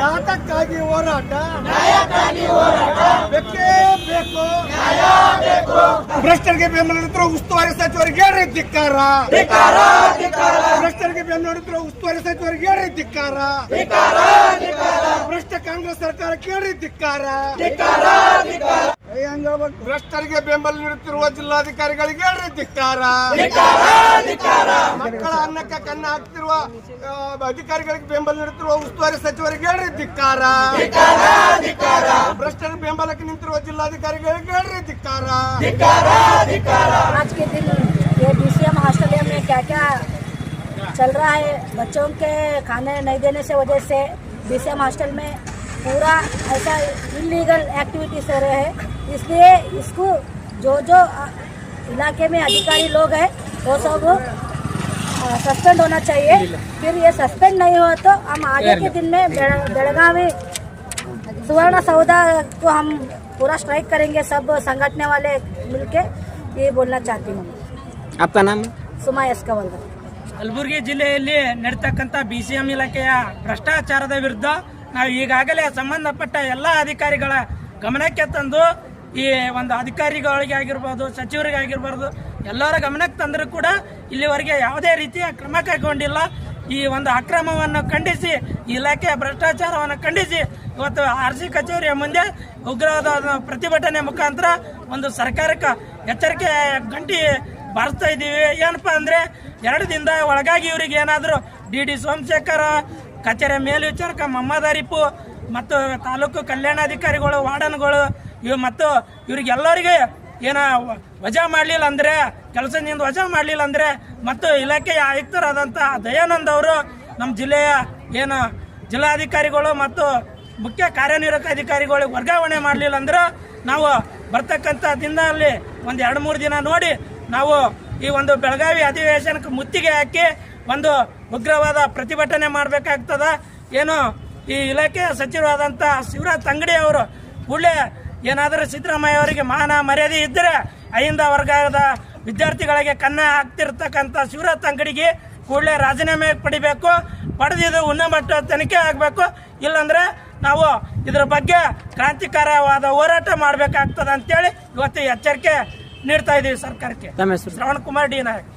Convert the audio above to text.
ಯಾತಕ್ಕಾಗಿ ಹೋರಾಟ ಬೇಕೇ ಬೇಕು. ಭ್ರಷ್ಟರಿಗೆ ಬೆಂಬಲ ನೀಡುತ್ತಿರುವ ಉಸ್ತುವಾರಿ ಸಚಿವರಿಗೆ ಹೇಳ್ರಿ ಧಿಕ್ಕಾರ. ಭ್ರಷ್ಟರಿಗೆ ಬೆಂಬಲ ನೀಡುತ್ತಿರುವ ಉಸ್ತುವಾರಿ ಸಚಿವರಿಗೆ ಹೇಳ್ರಿ ಧಿಕ್ಕಾರ. ಭ್ರಷ್ಟ ಕಾಂಗ್ರೆಸ್ ಸರ್ಕಾರ ಕೇಳ್ರಿ ಧಿಕ್ಕಾರ. ಭ್ರಷ್ಟರಿಗೆ ಬೆಂಬಲ ನೀಡುತ್ತಿರುವ ಜಿಲ್ಲಾಧಿಕಾರಿಗಳಿಗೆ ಹೇಳ್ರಿ ಧಿಕ್ಕಾರ. ಮಕ್ಕಳ ಅನ್ನಕ್ಕೆ ಕನ್ನ ಹಾಕ್ತಿರುವ ಅಧಿಕಾರಿಗಳಿಗೆ ಬೆಂಬಲ ನೀಡುತ್ತಿರುವ ಉಸ್ತುವಾರಿ ಸಚಿವರಿಗೆ ಹೇಳ್ರಿ ಧಿಕ್ಕಾರ. ಭ್ರಷ್ಟರ ಬೆಂಬಲಕ್ಕೆ ನಿಂತಿರುವ जिलाधिकारी धिक्कार। आज के दिन ये बीसीएम हॉस्टल में क्या क्या चल रहा है, बच्चों के खाने नहीं देने से वजह से बीसीएम हॉस्टल में पूरा ऐसा इलीगल एक्टिविटीज हो रहे हैं। इसलिए इसको जो जो इलाके में अधिकारी लोग हैं वो सब सस्पेंड होना चाहिए। फिर ये सस्पेंड नहीं हो तो हम आगे के दिन में बेलगावी सुवर्ण सौदा को हम पूरा स्ट्राइक करेंगे, सब संगठने वाले मिलके, ये बोलना चाहती हूँ। आपका नाम? ಸುಮಾ ಎಸ್ಕವಲ್ದ. ಕಲಬುರಗಿ ಜಿಲ್ಲೆಯಲ್ಲಿ ನಡೆತಕ್ಕಂಥ ಬಿಸಿಎಂ ಇಲಾಖೆಯ ಭ್ರಷ್ಟಾಚಾರದ ವಿರುದ್ಧ ನಾವು ಈಗಾಗಲೇ ಸಂಬಂಧಪಟ್ಟ ಎಲ್ಲ ಅಧಿಕಾರಿಗಳ ಗಮನಕ್ಕೆ ತಂದು ಈ ಒಂದು ಅಧಿಕಾರಿಗಳಿಗೆ ಆಗಿರ್ಬೋದು, ಸಚಿವರಿಗೆ ಆಗಿರ್ಬೋದು, ಎಲ್ಲರ ಗಮನಕ್ಕೆ ತಂದರೂ ಕೂಡ ಇಲ್ಲಿವರೆಗೆ ಯಾವುದೇ ರೀತಿಯ ಕ್ರಮ ಕೈಗೊಂಡಿಲ್ಲ. ಈ ಒಂದು ಅಕ್ರಮವನ್ನು ಖಂಡಿಸಿ, ಇಲಾಖೆಯ ಭ್ರಷ್ಟಾಚಾರವನ್ನು ಖಂಡಿಸಿ ಇವತ್ತು RC ಕಚೇರಿಯ ಮುಂದೆ ಉಗ್ರವಾದ ಪ್ರತಿಭಟನೆ ಮುಖಾಂತರ ಒಂದು ಸರ್ಕಾರಕ್ಕೆ ಎಚ್ಚರಿಕೆ ಗಂಟಿ ಬಾರಿಸ್ತಾ ಇದ್ದೀವಿ. ಏನಪ್ಪಾ ಅಂದ್ರೆ 2 ದಿನದ ಒಳಗಾಗಿ ಇವರಿಗೆ ಏನಾದರೂ DD ಸೋಮಶೇಖರ್, ಕಚೇರಿ ಮೇಲ್ವಿಚಾರಕ ಮೊಹಮ್ಮದ್ ಆರಿಫ್ ಮತ್ತು ತಾಲೂಕು ಕಲ್ಯಾಣಾಧಿಕಾರಿಗಳು, ವಾರ್ಡನ್ಗಳು ಇವು ಮತ್ತು ಇವರಿಗೆಲ್ಲರಿಗೆ ಏನ ವಜಾ ಮಾಡಲಿಲ್ಲ ಅಂದ್ರೆ, ಕೆಲಸದಿಂದ ವಜಾ ಮಾಡಲಿಲ್ಲ ಅಂದ್ರೆ, ಮತ್ತು ಇಲಾಖೆಯ ಆಯುಕ್ತರಾದಂಥ ದಯಾನಂದ್ ಅವರು ನಮ್ಮ ಜಿಲ್ಲೆಯ ಏನು ಜಿಲ್ಲಾಧಿಕಾರಿಗಳು ಮತ್ತು ಮುಖ್ಯ ಕಾರ್ಯನಿರ್ವಾಹಕ ಅಧಿಕಾರಿಗಳಿಗೆ ವರ್ಗಾವಣೆ ಮಾಡಲಿಲ್ಲ ಅಂದ್ರೆ ನಾವು ಬರ್ತಕ್ಕಂಥ ದಿನದಲ್ಲಿ ಒಂದು 2-3 ದಿನ ನೋಡಿ ನಾವು ಈ ಒಂದು ಬೆಳಗಾವಿ ಅಧಿವೇಶನಕ್ಕೆ ಮುತ್ತಿಗೆ ಹಾಕಿ ಒಂದು ಉಗ್ರವಾದ ಪ್ರತಿಭಟನೆ ಮಾಡಬೇಕಾಗ್ತದ. ಏನು ಈ ಇಲಾಖೆಯ ಸಚಿವರಾದಂಥ ಶಿವರಾಜ್ ತಂಗಡಿ ಅವರು ಕೂಡಲೇ ಏನಾದರೂ ಸಿದ್ದರಾಮಯ್ಯ ಅವರಿಗೆ ಮಾನ ಮರ್ಯಾದೆ ಇದ್ದರೆ, ಅಹಿಂದ ವರ್ಗದ ವಿದ್ಯಾರ್ಥಿಗಳಿಗೆ ಕನ್ನ ಹಾಕ್ತಿರ್ತಕ್ಕಂಥ ಶಿವರಾಜ್ ತಂಗಡಿಗೆ ಕೂಡಲೇ ರಾಜೀನಾಮೆ ಪಡಿಬೇಕು, ಪಡೆದಿದ್ದು ಉನ್ನತ ತನಿಖೆ ಆಗಬೇಕು. ಇಲ್ಲಾಂದ್ರೆ ನಾವು ಇದರ ಬಗ್ಗೆ ಕ್ರಾಂತಿಕಾರವಾದ ಹೋರಾಟ ಮಾಡಬೇಕಾಗ್ತದೆ ಅಂತೇಳಿ ಇವತ್ತು ಎಚ್ಚರಿಕೆ ನೀಡ್ತಾ ಇದ್ದೀವಿ ಸರ್ಕಾರಕ್ಕೆ. ಶ್ರವಣ್ ಕುಮಾರ್ ಡಿ ನಾಯಕ್.